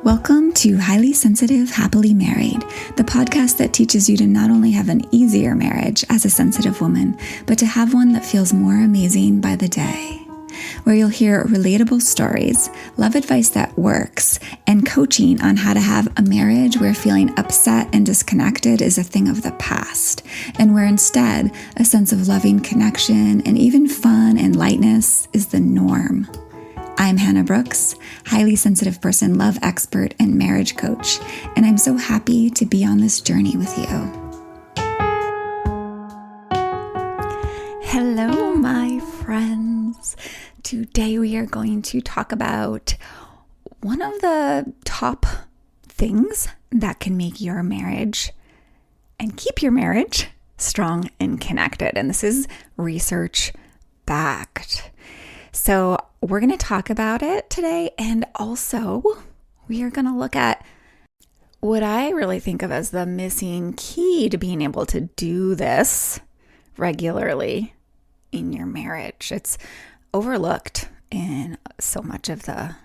Welcome to Highly Sensitive, Happily Married, the podcast that teaches you to not only have an easier marriage as a sensitive woman, but to have one that feels more amazing by the day. Where you'll hear relatable stories, love advice that works, and coaching on how to have a marriage where feeling upset and disconnected is a thing of the past, and where instead a sense of loving connection and even fun and lightness is the norm. I'm Hannah Brooks, highly sensitive person, love expert, and marriage coach, and I'm so happy to be on this journey with you. Hello, my friends. Today we are going to talk about one of the top things that can make your marriage and keep your marriage strong and connected. And this is research backed. So we're going to talk about it today. And also we are going to look at what I really think of as the missing key to being able to do this regularly in your marriage. It's overlooked in so much of the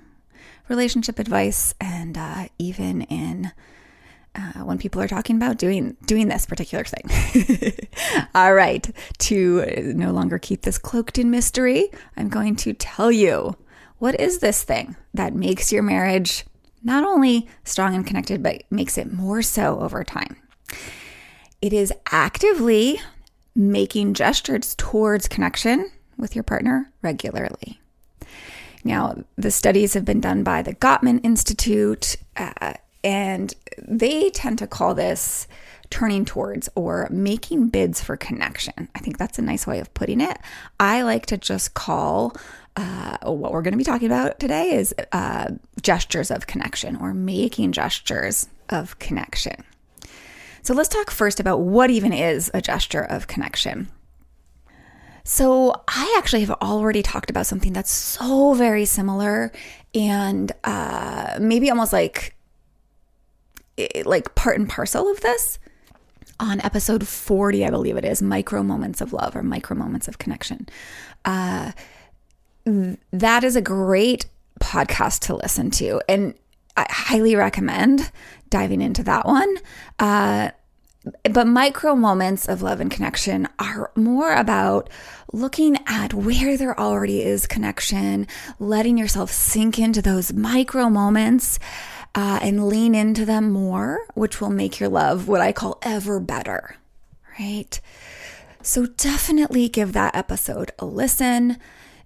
relationship advice and even in when people are talking about doing this particular thing. All right, to no longer keep this cloaked in mystery, I'm going to tell you, what is this thing that makes your marriage not only strong and connected, but makes it more so over time? It is actively making gestures towards connection with your partner regularly. Now, the studies have been done by the Gottman Institute, and they tend to call this turning towards or making bids for connection. I think that's a nice way of putting it. I like to just call what we're going to be talking about today is gestures of connection or making gestures of connection. So let's talk first about what even is a gesture of connection. So I actually have already talked about something that's so very similar and maybe almost like part and parcel of this on episode 40, I believe it is, micro moments of love or micro moments of connection. That is a great podcast to listen to, and I highly recommend diving into that one. But micro moments of love and connection are more about looking at where there already is connection, letting yourself sink into those micro moments and lean into them more, which will make your love what I call ever better, right? So definitely give that episode a listen.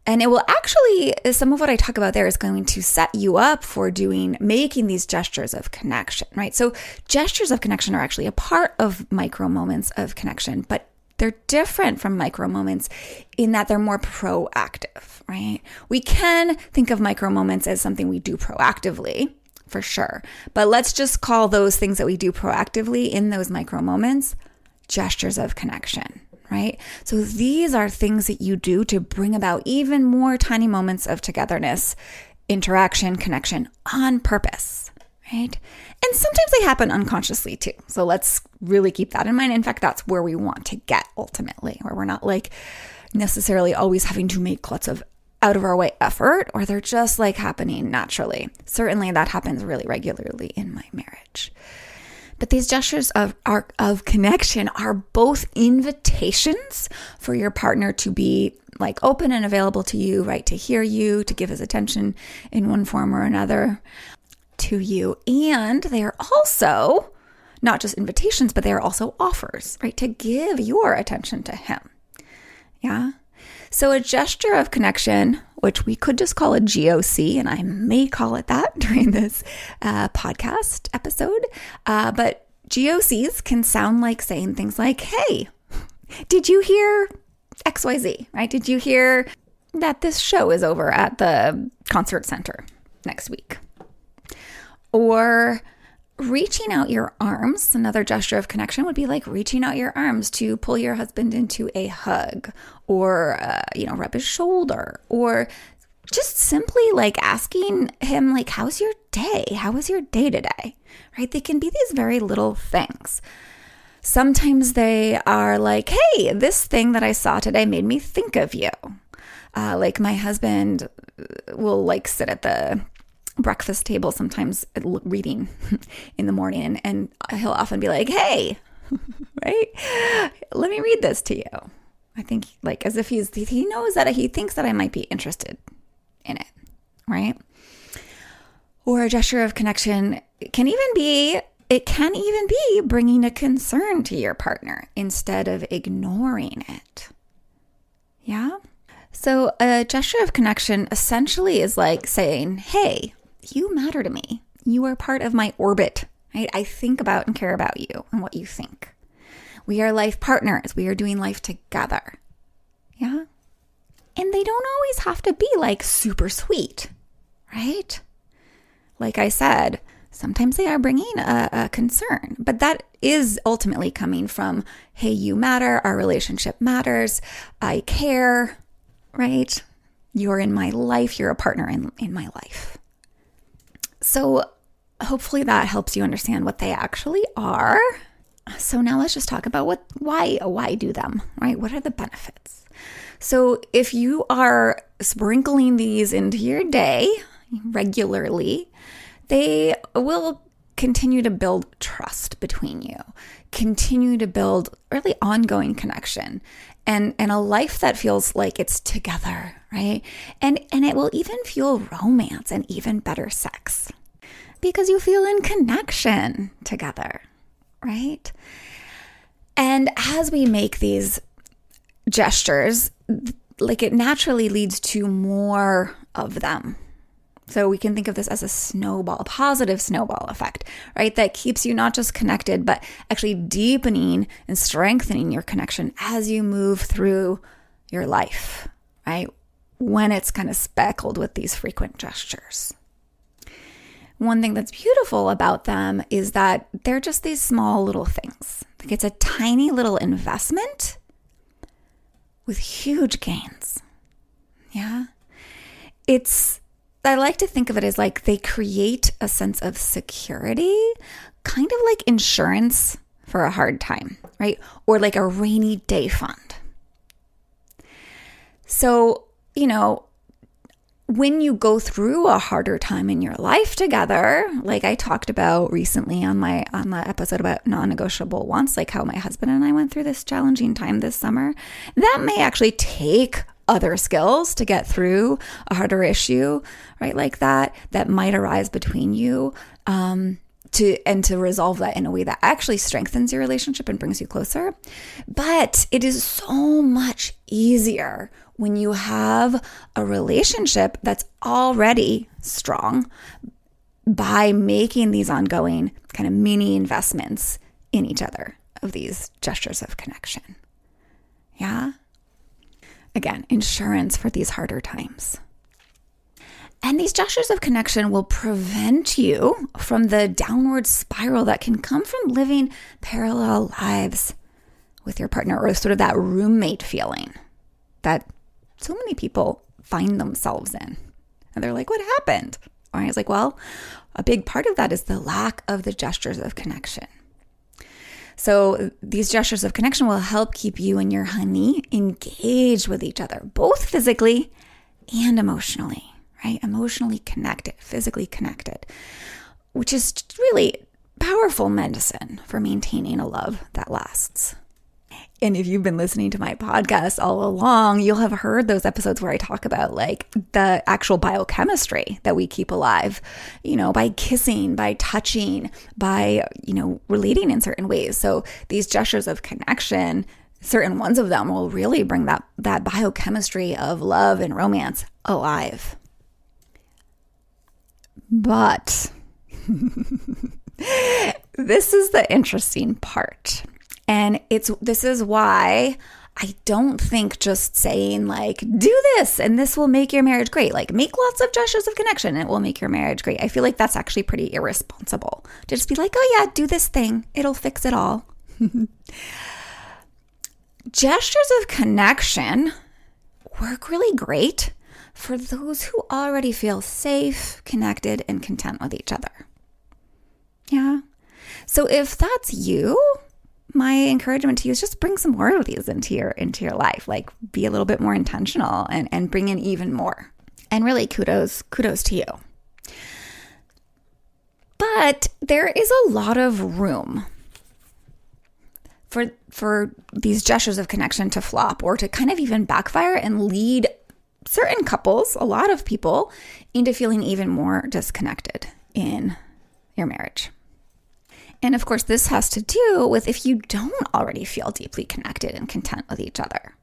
And it will actually, some of what I talk about there is going to set you up for making these gestures of connection, right? So gestures of connection are actually a part of micro moments of connection, but they're different from micro moments in that they're more proactive, right? We can think of micro moments as something we do proactively, for sure. But let's just call those things that we do proactively in those micro moments gestures of connection. Right? So these are things that you do to bring about even more tiny moments of togetherness, interaction, connection on purpose, right? And sometimes they happen unconsciously too. So let's really keep that in mind. In fact, that's where we want to get ultimately, where we're not like necessarily always having to make lots of out of our way effort, or they're just like happening naturally. Certainly that happens really regularly in my marriage. But these gestures of connection are both invitations for your partner to be like open and available to you, right? To hear you, to give his attention in one form or another to you. And they are also not just invitations, but they are also offers, right? To give your attention to him. Yeah. So a gesture of connection, which we could just call a GOC, and I may call it that during this podcast episode, but GOCs can sound like saying things like, hey, did you hear XYZ, right? Did you hear that this show is over at the concert center next week? Or reaching out your arms, another gesture of connection would be like reaching out your arms to pull your husband into a hug or, rub his shoulder, or just simply like asking him, like, how's your day? How was your day today? Right? They can be these very little things. Sometimes they are like, hey, this thing that I saw today made me think of you. Like my husband will like sit at the breakfast table sometimes reading in the morning, and he'll often be like, hey, right? Let me read this to you. I think like as if he knows that he thinks that I might be interested in it, right? Or a gesture of connection can even be bringing a concern to your partner instead of ignoring it. Yeah? So a gesture of connection essentially is like saying, hey, you matter to me. You are part of my orbit, right? I think about and care about you and what you think. We are life partners. We are doing life together. Yeah? And they don't always have to be like super sweet, right? Like I said, sometimes they are bringing a concern, but that is ultimately coming from, hey, you matter. Our relationship matters. I care, right? You're in my life. You're a partner in my life. So hopefully that helps you understand what they actually are. So now let's just talk about why do them, right? What are the benefits? So if you are sprinkling these into your day regularly, they will continue to build trust between you, continue to build really ongoing connection and a life that feels like it's together, right? And it will even fuel romance and even better sex because you feel in connection together, right? And as we make these gestures, like it naturally leads to more of them. So we can think of this as a positive snowball effect, right? That keeps you not just connected, but actually deepening and strengthening your connection as you move through your life, right? When it's kind of speckled with these frequent gestures. One thing that's beautiful about them is that they're just these small little things. Like it's a tiny little investment with huge gains. Yeah. I like to think of it as like they create a sense of security, kind of like insurance for a hard time, right? Or like a rainy day fund. So, when you go through a harder time in your life together, like I talked about recently on the episode about non-negotiable wants, like how my husband and I went through this challenging time this summer, that may actually take other skills to get through a harder issue, right? Like that might arise between you, to resolve that in a way that actually strengthens your relationship and brings you closer. But it is so much easier when you have a relationship that's already strong by making these ongoing kind of mini investments in each other of these gestures of connection. Yeah? Again, insurance for these harder times. And these gestures of connection will prevent you from the downward spiral that can come from living parallel lives with your partner, or sort of that roommate feeling that so many people find themselves in. And they're like, what happened? Or I was like, well, a big part of that is the lack of the gestures of connection. So these gestures of connection will help keep you and your honey engaged with each other, both physically and emotionally, right? Emotionally connected, physically connected, which is really powerful medicine for maintaining a love that lasts. And if you've been listening to my podcast all along, you'll have heard those episodes where I talk about like the actual biochemistry that we keep alive, by kissing, by touching, by, relating in certain ways. So these gestures of connection, certain ones of them will really bring that biochemistry of love and romance alive. But this is the interesting part. And this is why I don't think just saying like, do this and this will make your marriage great. Like make lots of gestures of connection and it will make your marriage great. I feel like that's actually pretty irresponsible to just be like, oh yeah, do this thing. It'll fix it all. Gestures of connection work really great for those who already feel safe, connected, and content with each other. Yeah. So if that's you, my encouragement to you is just bring some more of these into your life. Like be a little bit more intentional and bring in even more. And really kudos to you. But there is a lot of room for these gestures of connection to flop or to kind of even backfire and lead certain couples, a lot of people, into feeling even more disconnected in your marriage. And of course, this has to do with if you don't already feel deeply connected and content with each other.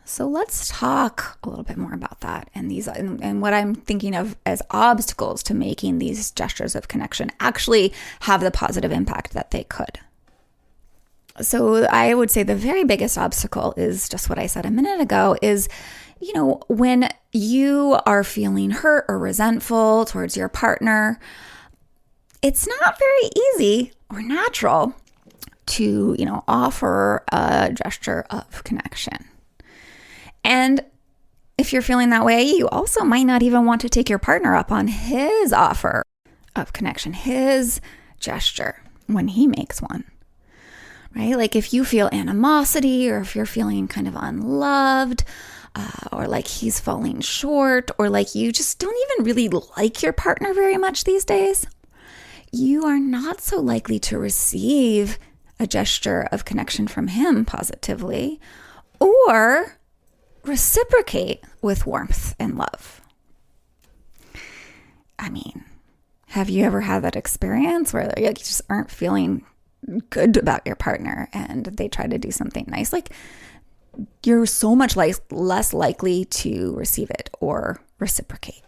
So let's talk a little bit more about that and what I'm thinking of as obstacles to making these gestures of connection actually have the positive impact that they could. So I would say the very biggest obstacle is just what I said a minute ago is, when you are feeling hurt or resentful towards your partner, it's not very easy or natural to, offer a gesture of connection. And if you're feeling that way, you also might not even want to take your partner up on his offer of connection, his gesture when he makes one. Right? Like if you feel animosity or if you're feeling kind of unloved or like he's falling short or like you just don't even really like your partner very much these days, you are not so likely to receive a gesture of connection from him positively or reciprocate with warmth and love. I mean, have you ever had that experience where you just aren't feeling good about your partner and they try to do something nice? Like you're so much less likely to receive it or reciprocate,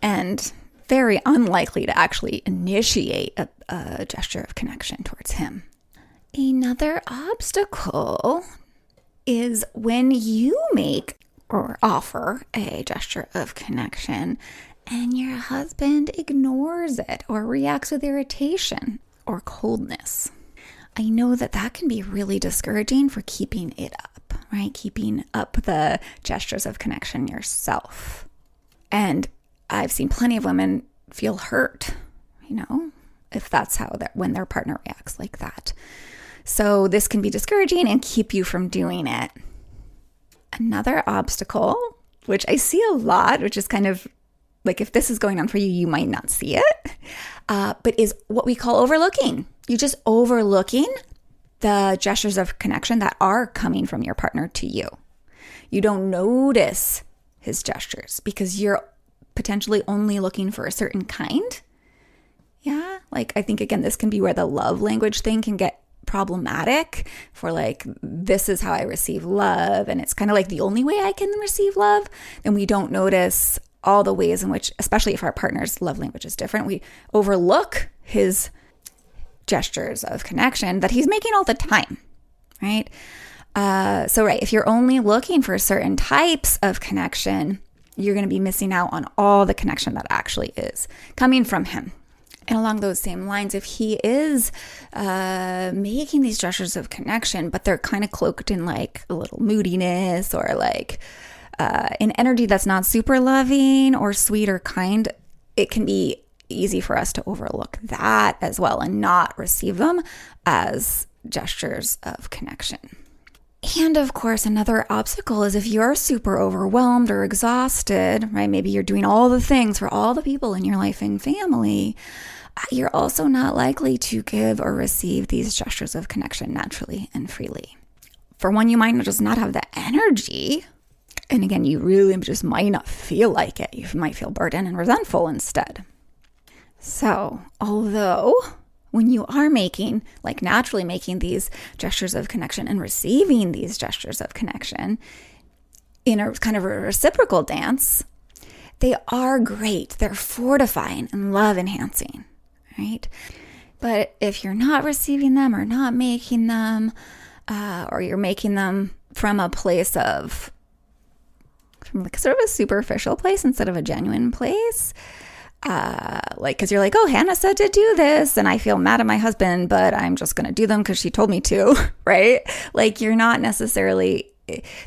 and very unlikely to actually initiate a gesture of connection towards him. Another obstacle is when you make or offer a gesture of connection and your husband ignores it or reacts with irritation or coldness. I know that can be really discouraging for keeping it up, right? Keeping up the gestures of connection yourself. And I've seen plenty of women feel hurt, if that's when their partner reacts like that. So this can be discouraging and keep you from doing it. Another obstacle, which I see a lot, which is kind of like if this is going on for you, you might not see it, but is what we call overlooking. You're just overlooking the gestures of connection that are coming from your partner to you. You don't notice his gestures because you're potentially only looking for a certain kind. Yeah, like I think, again, this can be where the love language thing can get problematic for like, this is how I receive love. And it's kind of like the only way I can receive love. And we don't notice all the ways in which, especially if our partner's love language is different, we overlook his gestures of connection that he's making all the time, right? If you're only looking for certain types of connection, you're going to be missing out on all the connection that actually is coming from him. And along those same lines, if he is making these gestures of connection, but they're kind of cloaked in like a little moodiness or like an energy that's not super loving or sweet or kind, it can be easy for us to overlook that as well and not receive them as gestures of connection. And of course, another obstacle is if you're super overwhelmed or exhausted, right? Maybe you're doing all the things for all the people in your life and family. You're also not likely to give or receive these gestures of connection naturally and freely. For one, you might just not have the energy. And again, you really just might not feel like it. You might feel burdened and resentful instead. So, although when you are naturally making these gestures of connection and receiving these gestures of connection in a kind of a reciprocal dance, they are great. They're fortifying and love enhancing, right? But if you're not receiving them or not making them, or you're making them from a place of, from like sort of a superficial place instead of a genuine place, because you're like, oh, Hannah said to do this and I feel mad at my husband, but I'm just going to do them because she told me to, right? Like you're not necessarily,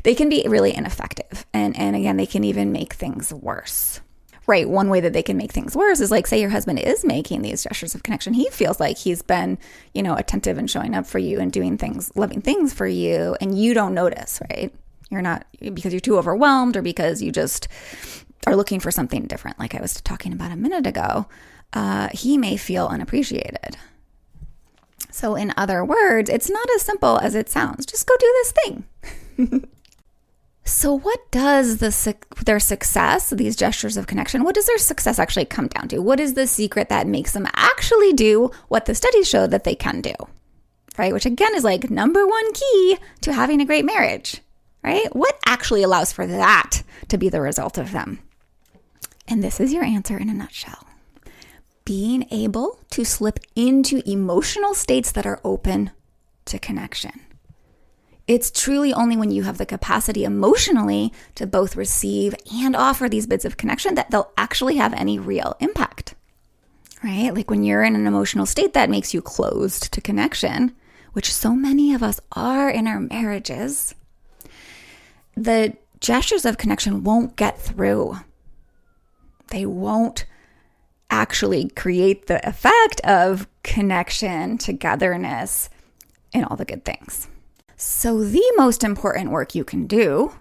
they can be really ineffective. And again, they can even make things worse, right? One way that they can make things worse is like, say your husband is making these gestures of connection. He feels like he's been, attentive and showing up for you and doing things, loving things for you. And you don't notice, right? You're not, because you're too overwhelmed or because you just are looking for something different, like I was talking about a minute ago, he may feel unappreciated. So in other words, it's not as simple as it sounds. Just go do this thing. So what does their success, these gestures of connection, what does their success actually come down to? What is the secret that makes them actually do what the studies show that they can do, right? Which again is like number one key to having a great marriage, right? What actually allows for that to be the result of them? And this is your answer in a nutshell. Being able to slip into emotional states that are open to connection. It's truly only when you have the capacity emotionally to both receive and offer these bits of connection that they'll actually have any real impact, right? Like when you're in an emotional state that makes you closed to connection, which so many of us are in our marriages, the gestures of connection won't get through. They won't actually create the effect of connection, togetherness, and all the good things. So the most important work you can do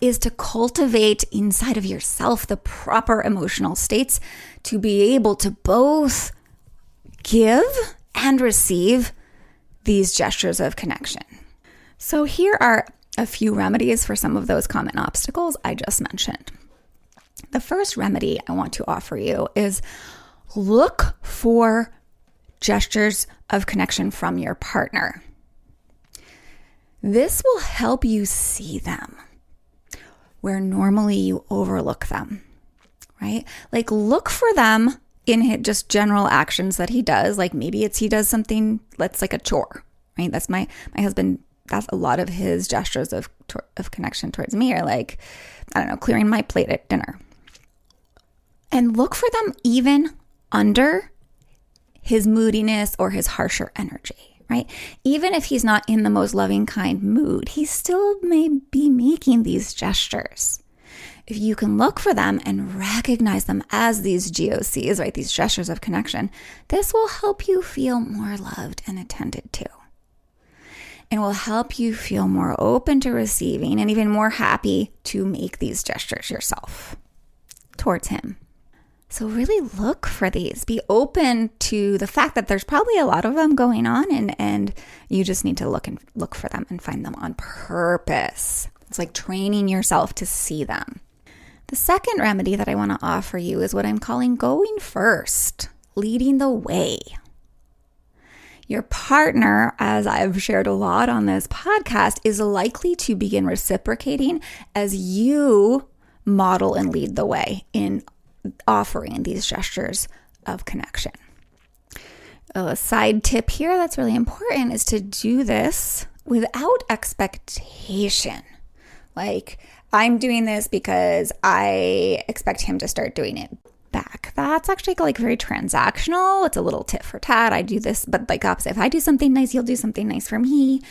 is to cultivate inside of yourself the proper emotional states to be able to both give and receive these gestures of connection. So here are a few remedies for some of those common obstacles I just mentioned. The first remedy I want to offer you is look for gestures of connection from your partner. This will help you see them where normally you overlook them, right? Like look for them in just general actions that he does. Like maybe he does something that's like a chore, right? That's my husband. That's a lot of his gestures of connection towards me are like, I don't know, clearing my plate at dinner. And look for them even under his moodiness or his harsher energy, right? Even if he's not in the most loving, kind mood, he still may be making these gestures. If you can look for them and recognize them as these GOCs, right, these gestures of connection, this will help you feel more loved and attended to. And will help you feel more open to receiving and even more happy to make these gestures yourself towards him. So really look for these. Be open to the fact that there's probably a lot of them going on and you just need to look for them and find them on purpose. It's like training yourself to see them. The second remedy that I want to offer you is what I'm calling going first, leading the way. Your partner, as I've shared a lot on this podcast, is likely to begin reciprocating as you model and lead the way in offering these gestures of connection. A side tip here that's really important is to do this without expectation. Like, I'm doing this because I expect him to start doing it back. That's actually like very transactional. It's a little tit for tat. I do this, but like opposite. If I do something nice, he'll do something nice for me.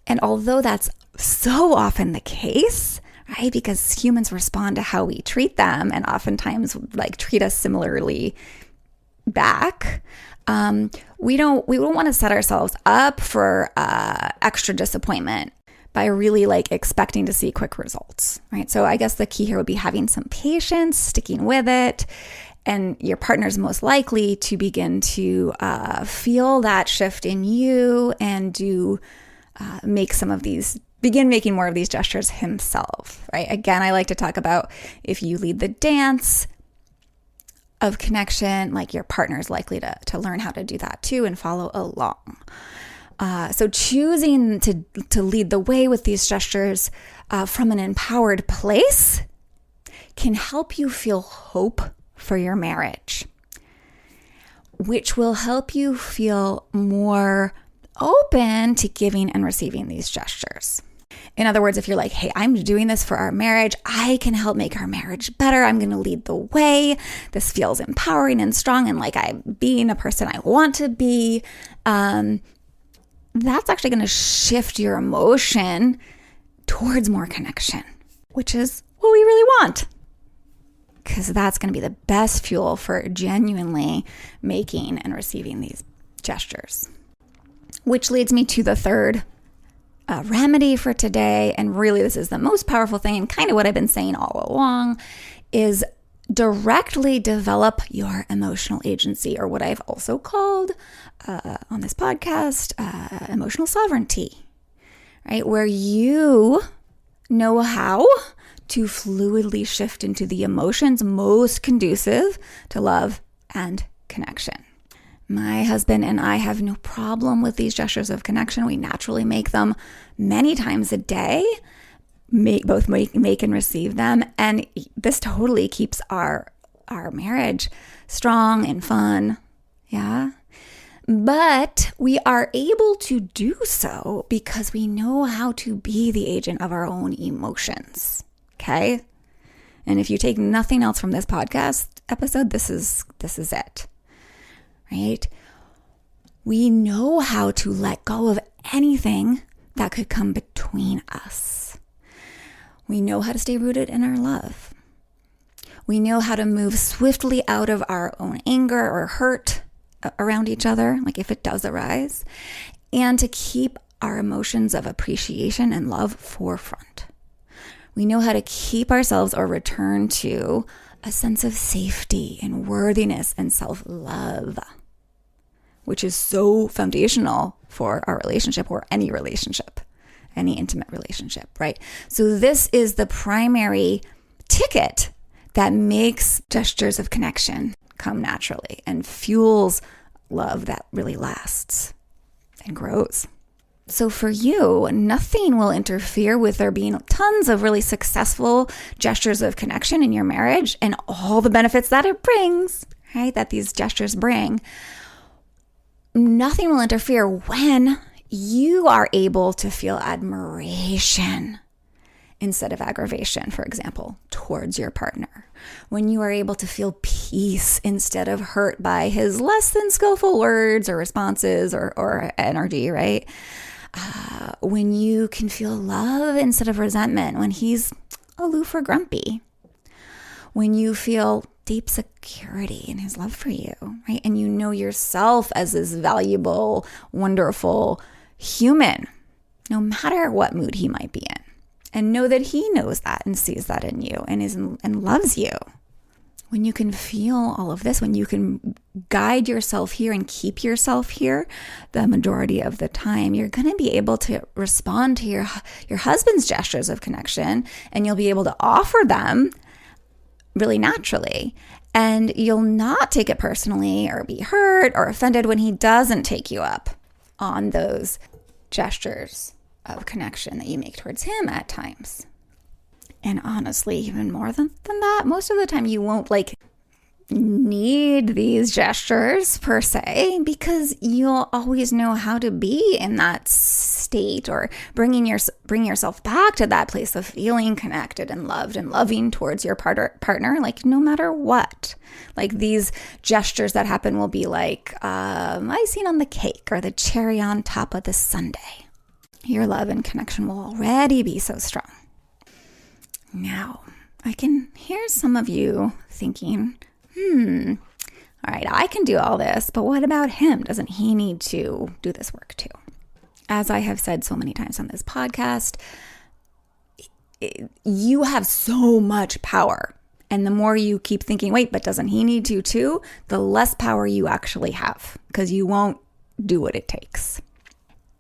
And although that's so often the case, right? Because humans respond to how we treat them and oftentimes like treat us similarly back. We don't want to set ourselves up for extra disappointment by really like expecting to see quick results, right? So I guess the key here would be having some patience, sticking with it, and your partner's most likely to begin to feel that shift in you and begin making more of these gestures himself, right? Again, I like to talk about if you lead the dance of connection, like your partner is likely to learn how to do that too and follow along. So choosing to lead the way with these gestures from an empowered place can help you feel hope for your marriage, which will help you feel more open to giving and receiving these gestures. In other words, if you're like, hey, I'm doing this for our marriage, I can help make our marriage better. I'm going to lead the way. This feels empowering and strong and like I'm being a person I want to be. That's actually going to shift your emotion towards more connection, which is what we really want. Because that's going to be the best fuel for genuinely making and receiving these gestures. Which leads me to the third remedy for today. And really, this is the most powerful thing and kind of what I've been saying all along is directly develop your emotional agency, or what I've also called on this podcast, emotional sovereignty, right? Where you know how to fluidly shift into the emotions most conducive to love and connection. My husband and I have no problem with these gestures of connection. We naturally make them many times a day, both make and receive them. And this totally keeps our marriage strong and fun. Yeah. But we are able to do so because we know how to be the agent of our own emotions. Okay. And if you take nothing else from this podcast episode, this is it. Right? We know how to let go of anything that could come between us. We know how to stay rooted in our love. We know how to move swiftly out of our own anger or hurt around each other, like if it does arise, and to keep our emotions of appreciation and love forefront. We know how to keep ourselves or return to a sense of safety and worthiness and self-love, which is so foundational for our relationship, or any relationship, any intimate relationship, right? So this is the primary ticket that makes gestures of connection come naturally and fuels love that really lasts and grows. So for you, nothing will interfere with there being tons of really successful gestures of connection in your marriage and all the benefits that it brings, right? That these gestures bring. Nothing will interfere when you are able to feel admiration instead of aggravation, for example, towards your partner. When you are able to feel peace instead of hurt by his less than skillful words or responses or energy, right? When you can feel love instead of resentment, when he's aloof or grumpy, when you feel deep security in his love for you, right? And you know yourself as this valuable, wonderful human, no matter what mood he might be in, and know that he knows that and sees that in you and loves you. When you can feel all of this, when you can guide yourself here and keep yourself here the majority of the time, you're going to be able to respond to your husband's gestures of connection, and you'll be able to offer them really naturally. And you'll not take it personally or be hurt or offended when he doesn't take you up on those gestures of connection that you make towards him at times. And honestly, even more than that, most of the time you won't need these gestures per se, because you'll always know how to be in that state, or bring yourself back to that place of feeling connected and loved and loving towards your partner, like no matter what. Like these gestures that happen will be like icing on the cake or the cherry on top of the sundae. Your love and connection will already be so strong. Now, I can hear some of you thinking, all right, I can do all this, but what about him? Doesn't he need to do this work too? As I have said so many times on this podcast, you have so much power. And the more you keep thinking, wait, but doesn't he need to too? The less power you actually have, because you won't do what it takes.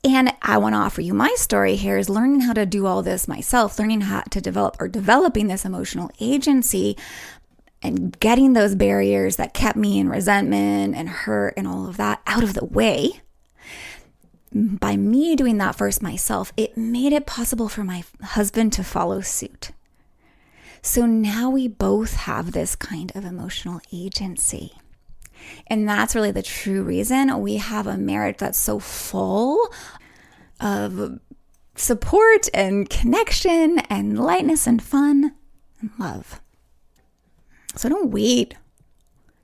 And I want to offer you my story here is learning how to do all this myself, learning how to developing this emotional agency and getting those barriers that kept me in resentment and hurt and all of that out of the way. By me doing that first myself, it made it possible for my husband to follow suit. So now we both have this kind of emotional agency. And that's really the true reason we have a marriage that's so full of support and connection and lightness and fun and love. So don't wait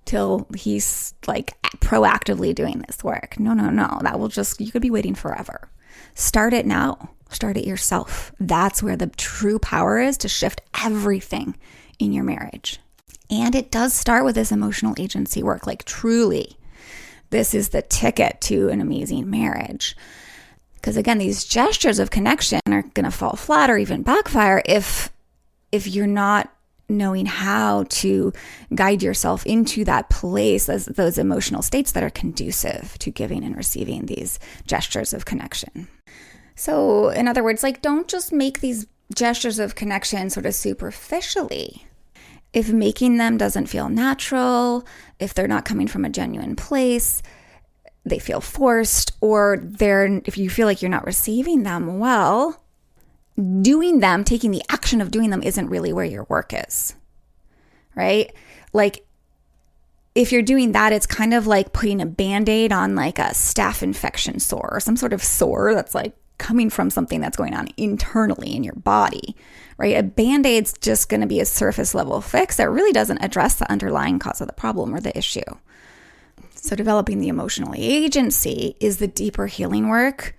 till he's proactively doing this work. No. You could be waiting forever. Start it now. Start it yourself. That's where the true power is to shift everything in your marriage. And it does start with this emotional agency work. Truly, this is the ticket to an amazing marriage. Because again, these gestures of connection are going to fall flat or even backfire if you're not knowing how to guide yourself into that place, those emotional states that are conducive to giving and receiving these gestures of connection. So in other words, like, don't just make these gestures of connection sort of superficially. If making them doesn't feel natural, if they're not coming from a genuine place, they feel forced, or if you feel like you're not receiving them well, doing them, taking the action of doing them isn't really where your work is, right? Like, if you're doing that, it's kind of like putting a Band-Aid on like a staph infection sore or some sort of sore that's like coming from something that's going on internally in your body, right? A Band-Aid's just going to be a surface level fix that really doesn't address the underlying cause of the problem or the issue. So developing the emotional agency is the deeper healing work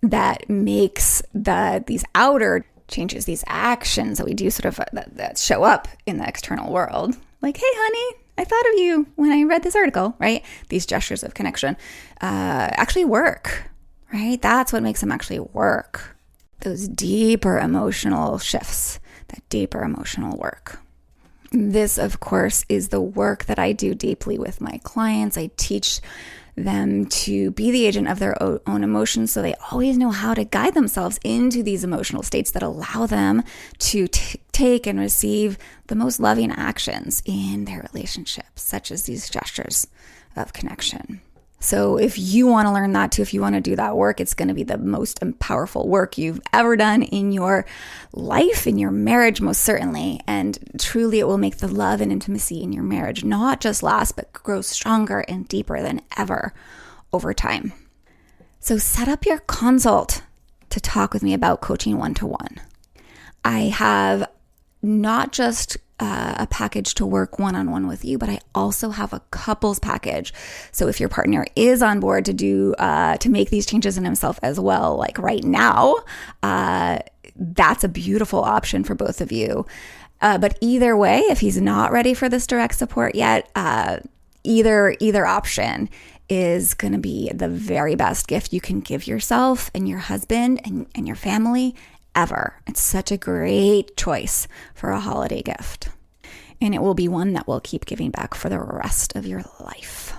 that makes these outer changes, these actions that we do sort of that show up in the external world. Like, hey, honey, I thought of you when I read this article, right? These gestures of connection actually work, right? That's what makes them actually work. Those deeper emotional shifts, that deeper emotional work. This, of course, is the work that I do deeply with my clients. I teach them to be the agent of their own emotions so they always know how to guide themselves into these emotional states that allow them to take and receive the most loving actions in their relationships, such as these gestures of connection. So if you want to learn that too, if you want to do that work, it's going to be the most powerful work you've ever done in your life, in your marriage, most certainly. And truly, it will make the love and intimacy in your marriage not just last, but grow stronger and deeper than ever over time. So set up your consult to talk with me about coaching one-to-one. I have not just a package to work one-on-one with you, but I also have a couples package. So if your partner is on board to make these changes in himself as well, like right now, that's a beautiful option for both of you. But either way, if he's not ready for this direct support yet, either option is going to be the very best gift you can give yourself and your husband and your family ever. It's such a great choice for a holiday gift. And it will be one that will keep giving back for the rest of your life.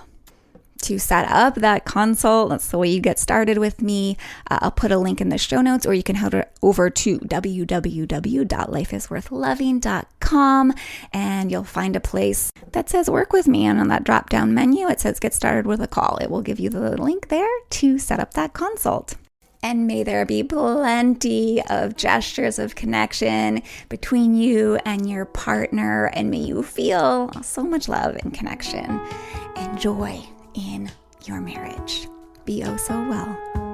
To set up that consult, that's the way you get started with me. I'll put a link in the show notes, or you can head over to www.lifeisworthloving.com and you'll find a place that says work with me. And on that drop down menu, it says get started with a call. It will give you the link there to set up that consult. And may there be plenty of gestures of connection between you and your partner. And may you feel so much love and connection and joy in your marriage. Be oh so well.